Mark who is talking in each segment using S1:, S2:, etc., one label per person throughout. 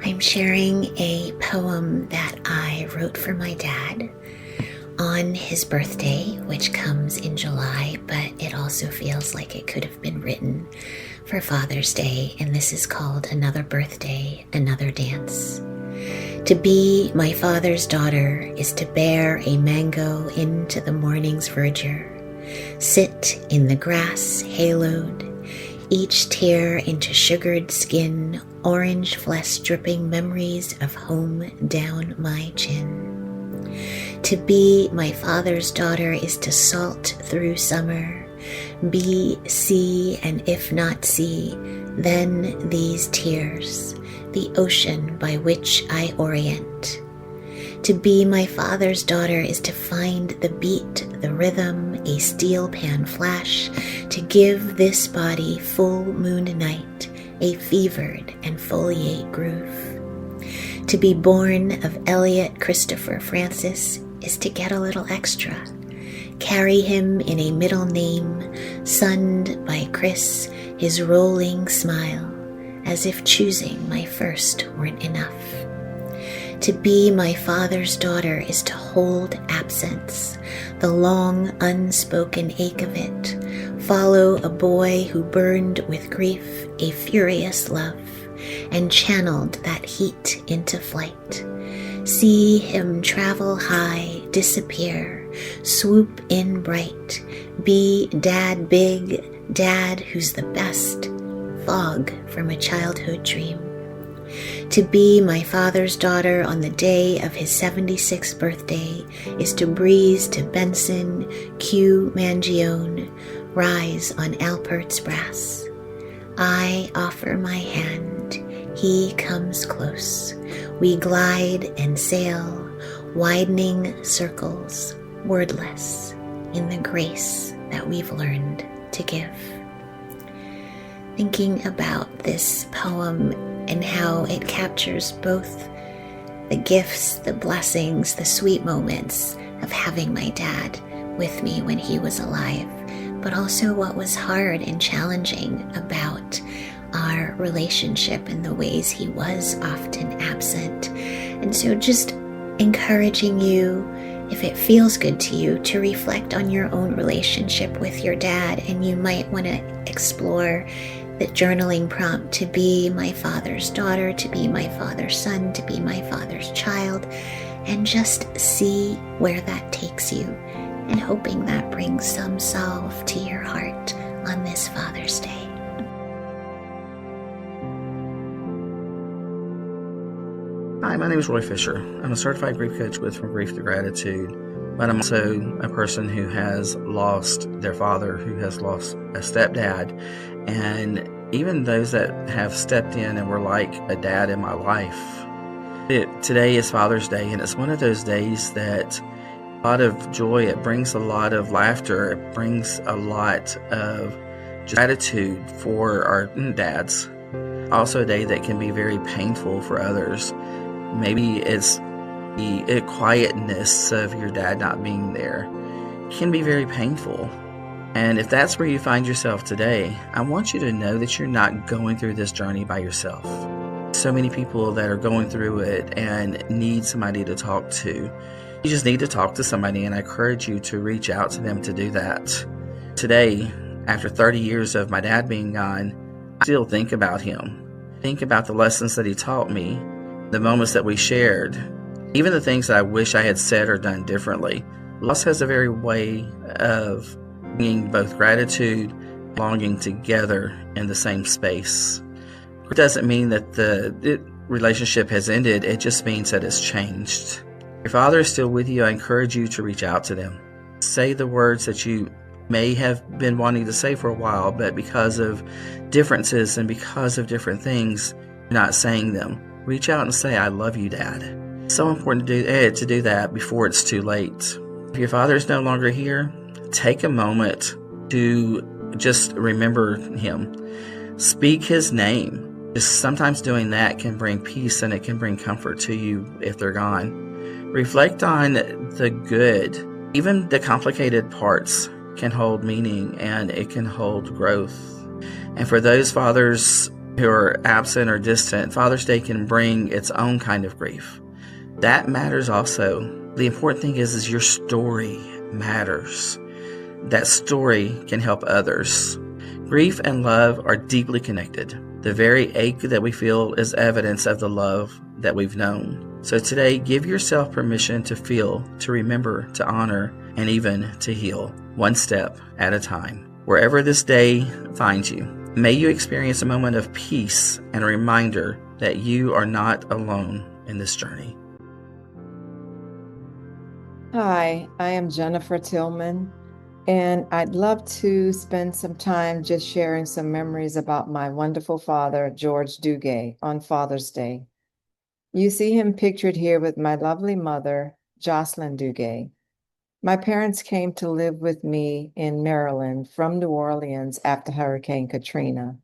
S1: I'm sharing a poem that I wrote for my dad on his birthday, which comes in July, but it also feels like it could have been written for Father's Day, and this is called Another Birthday, Another Dance. To be my father's daughter is to bear a mango into the morning's verdure, sit in the grass haloed, each tear into sugared skin, orange flesh dripping memories of home down my chin. To be my father's daughter is to salt through summer, be, see, and if not see, then these tears, the ocean by which I orient. To be my father's daughter is to find the beat, the rhythm, a steel pan flash, to give this body full moon night, a fevered and foliate groove. To be born of Elliot Christopher Francis is to get a little extra, carry him in a middle name, sunned by Chris, his rolling smile, as if choosing my first weren't enough. To be my father's daughter is to hold absence, the long unspoken ache of it, follow a boy who burned with grief a furious love, and channeled that heat into flight. See him travel high, disappear, swoop in bright, be dad big, dad who's the best, fog from a childhood dream. To be my father's daughter on the day of his 76th birthday is to breeze to Benson, 𝐜𝐿𝐴, rise on Alpert's brass. I offer my hand, he comes close. We glide and sail, widening circles, wordless, in the grace that we've learned to give. Thinking about this poem and how it captures both the gifts, the blessings, the sweet moments of having my dad with me when he was alive, but also what was hard and challenging about our relationship and the ways he was often absent. And so just encouraging you, if it feels good to you, to reflect on your own relationship with your dad, and you might want to explore the journaling prompt to be my father's daughter, to be my father's son, to be my father's child, and just see where that takes you, and hoping that brings some salve to your heart on this Father's Day.
S2: Hi, my name is Roy Fisher. I'm a certified grief coach with From Grief to Gratitude, but I'm also a person who has lost their father, who has lost a stepdad, and even those that have stepped in and were like a dad in my life. Today is Father's Day, and it's one of those days that a lot of joy, it brings a lot of laughter, it brings a lot of gratitude for our dads. Also a day that can be very painful for others. Maybe it's the quietness of your dad not being there can be very painful. And if that's where you find yourself today, I want you to know that you're not going through this journey by yourself. So many people that are going through it and need somebody to talk to. You just need to talk to somebody, and I encourage you to reach out to them to do that. Today, after 30 years of my dad being gone, I still think about him. Think about the lessons that he taught me, the moments that we shared, even the things that I wish I had said or done differently. Loss has a very way of bringing both gratitude, belonging together in the same space. It doesn't mean that the relationship has ended, it just means that it's changed. If your father is still with you, I encourage you to reach out to them. Say the words that you may have been wanting to say for a while, but because of differences and because of different things, you're not saying them. Reach out and say, I love you, Dad. It's so important to do that before it's too late. If your father is no longer here, take a moment to just remember him. Speak his name. Just sometimes doing that can bring peace, and it can bring comfort to you if they're gone. Reflect on the good. Even the complicated parts can hold meaning, and it can hold growth. And for those fathers who are absent or distant, Father's Day can bring its own kind of grief. That matters also. The important thing is your story matters. That story can help others. Grief and love are deeply connected. The very ache that we feel is evidence of the love that we've known. So today, give yourself permission to feel, to remember, to honor, and even to heal, one step at a time. Wherever this day finds you, may you experience a moment of peace and a reminder that you are not alone in this journey.
S3: Hi, I am Jennifer Tillman, and I'd love to spend some time just sharing some memories about my wonderful father, George 𝐤𝐤, on Father's Day. You see him pictured here with my lovely mother, Jocelyn 𝐤𝐤. My parents came to live with me in Maryland from New Orleans after Hurricane Katrina.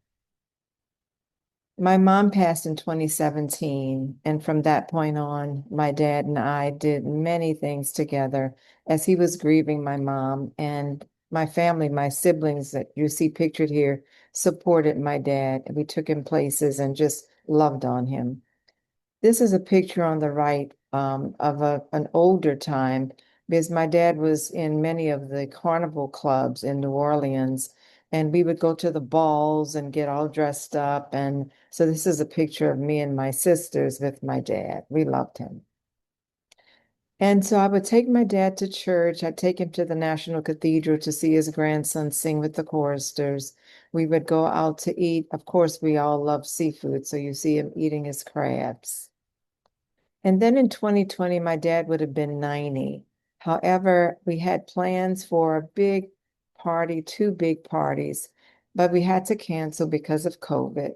S3: My mom passed in 2017, and from that point on, my dad and I did many things together as he was grieving my mom, and my family, my siblings that you see pictured here, supported my dad. We took him places and just loved on him. This is a picture on the right of an older time, because my dad was in many of the carnival clubs in New Orleans, and we would go to the balls and get all dressed up. And so this is a picture of me and my sisters with my dad. We loved him. And so I would take my dad to church. I'd take him to the National Cathedral to see his grandson sing with the choristers. We would go out to eat. Of course, we all love seafood, so you see him eating his crabs. And then in 2020, my dad would have been 90. However, we had plans for a big party, 2 big parties, but we had to cancel because of COVID.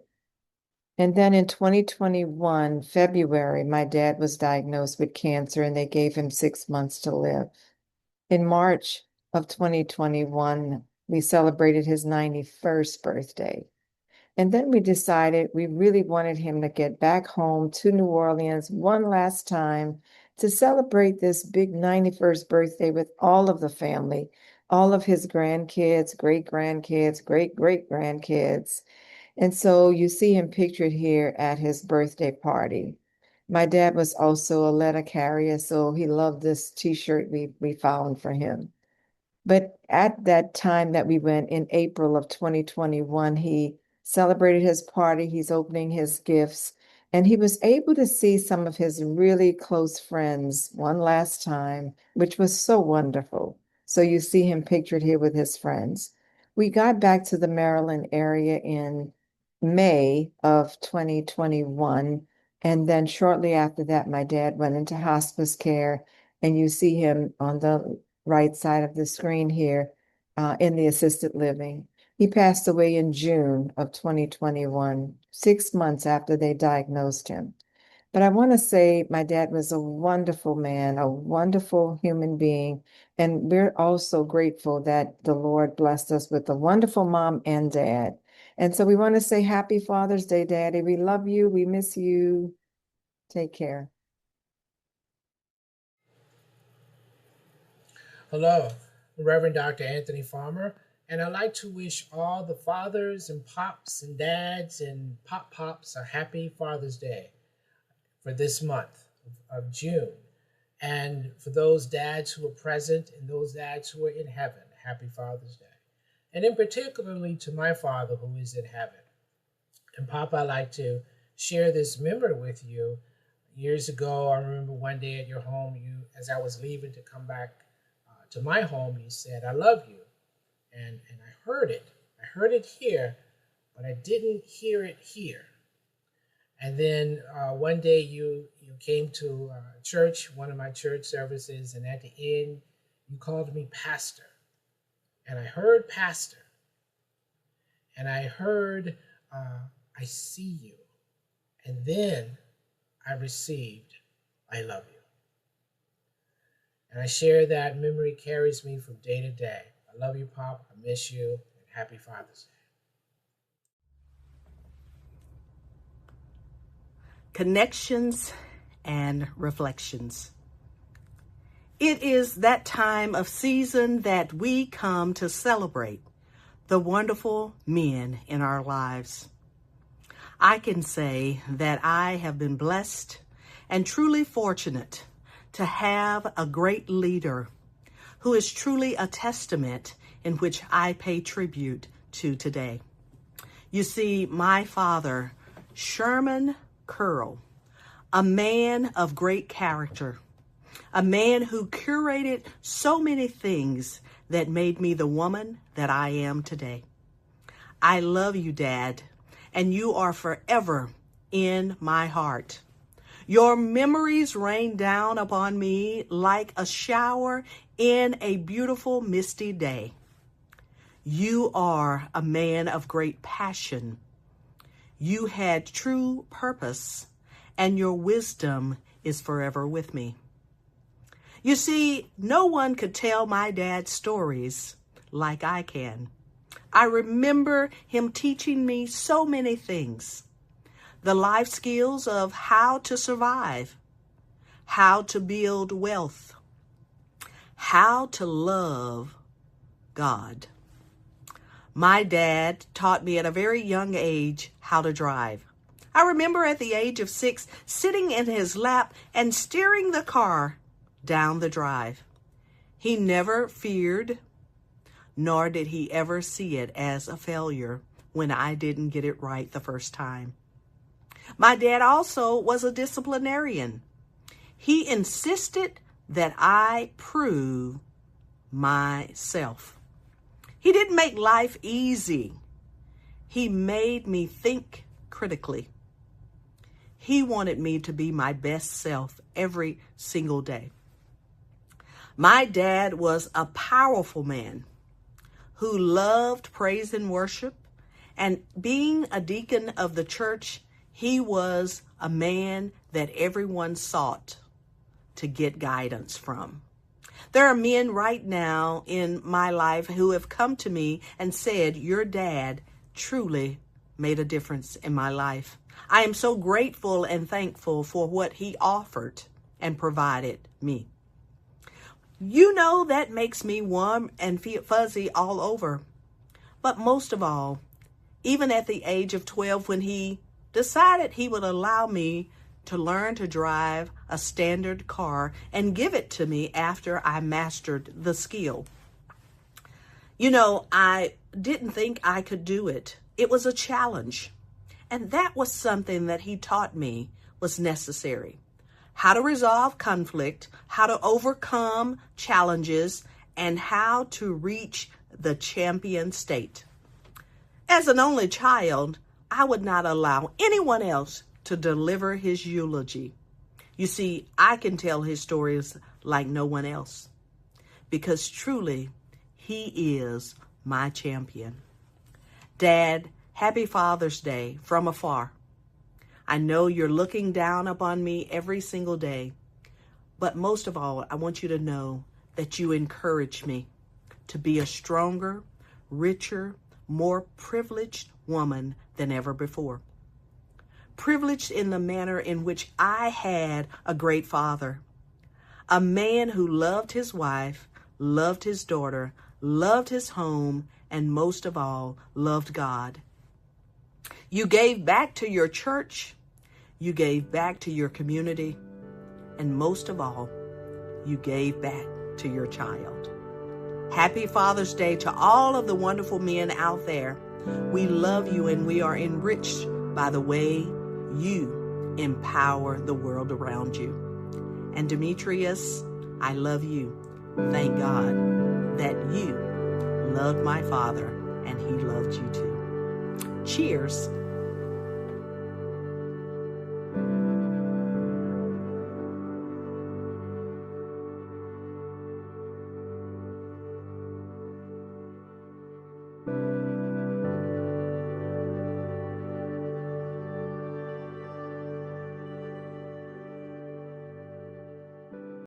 S3: And then in 2021, February, my dad was diagnosed with cancer and they gave him 6 months to live. In March of 2021, we celebrated his 91st birthday. And then we decided we really wanted him to get back home to New Orleans one last time to celebrate this big 91st birthday with all of the family, all of his grandkids, great-grandkids, great-great-grandkids. And so you see him pictured here at his birthday party. My dad was also a letter carrier, so he loved this T-shirt we found for him. But at that time that we went in April of 2021, he celebrated his party, he's opening his gifts, and he was able to see some of his really close friends one last time, which was so wonderful. So you see him pictured here with his friends. We got back to the Maryland area in May of 2021, and then shortly after that, my dad went into hospice care, and you see him on the right side of the screen here in the assisted living. He passed away in June of 2021, 6 months after they diagnosed him. But I want to say my dad was a wonderful man, a wonderful human being. And we're also grateful that the Lord blessed us with a wonderful mom and dad. And so we want to say happy Father's Day, Daddy. We love you. We miss you. Take care.
S4: Hello, Reverend Dr. Anthony Farmer, and I'd like to wish all the fathers and pops and dads and pop-pops a happy Father's Day for this month of June. And for those dads who are present and those dads who are in heaven, happy Father's Day. And in particularly to my father who is in heaven. And Papa, I'd like to share this memory with you. Years ago, I remember one day at your home, as I was leaving to come back to my home, you said, "I love you." And I heard it. I heard it here, but I didn't hear it here. And then one day you came to church, one of my church services, and at the end, you called me pastor. And I heard pastor. And I heard, I see you. And then I received, I love you. And I share that memory carries me from day to day. I love you, Pop. I miss you. And happy Father's Day.
S5: Connections and reflections. It is that time of season that we come to celebrate the wonderful men in our lives. I can say that I have been blessed and truly fortunate to have a great leader who is truly a testament in which I pay tribute to today. You see, my father, Sherman Curl, a man of great character, a man who curated so many things that made me the woman that I am today. I love you, Dad, and you are forever in my heart. Your memories rain down upon me like a shower in a beautiful misty day. You are a man of great passion. You had true purpose, and your wisdom is forever with me. You see, no one could tell my dad stories like I can. I remember him teaching me so many things. The life skills of how to survive, how to build wealth, how to love God. My dad taught me at a very young age how to drive. I remember at the age of 6 sitting in his lap and steering the car down the drive. He never feared, nor did he ever see it as a failure when I didn't get it right the first time. My dad also was a disciplinarian. He insisted that I prove myself. He didn't make life easy. He made me think critically. He wanted me to be my best self every single day. My dad was a powerful man who loved praise and worship, and being a deacon of the church, he was a man that everyone sought to get guidance from. There are men right now in my life who have come to me and said, your dad truly made a difference in my life. I am so grateful and thankful for what he offered and provided me. You know, that makes me warm and fuzzy all over. But most of all, even at the age of 12, when he decided he would allow me to learn to drive a standard car and give it to me after I mastered the skill. You know, I didn't think I could do it. It was a challenge. And that was something that he taught me was necessary. How to resolve conflict, how to overcome challenges, and how to reach the champion state. As an only child, I would not allow anyone else to deliver his eulogy. You see, I can tell his stories like no one else, because truly, he is my champion. Dad, happy Father's Day from afar. I know you're looking down upon me every single day, but most of all, I want you to know that you encourage me to be a stronger, richer, more privileged woman than ever before. Privileged in the manner in which I had a great father, a man who loved his wife, loved his daughter, loved his home, and most of all, loved God. You gave back to your church, you gave back to your community, and most of all, you gave back to your child. Happy Father's Day to all of the wonderful men out there. We love you, and we are enriched by the way you empower the world around you. And Demetrius, I love you. Thank God that you loved my father and he loved you too. Cheers.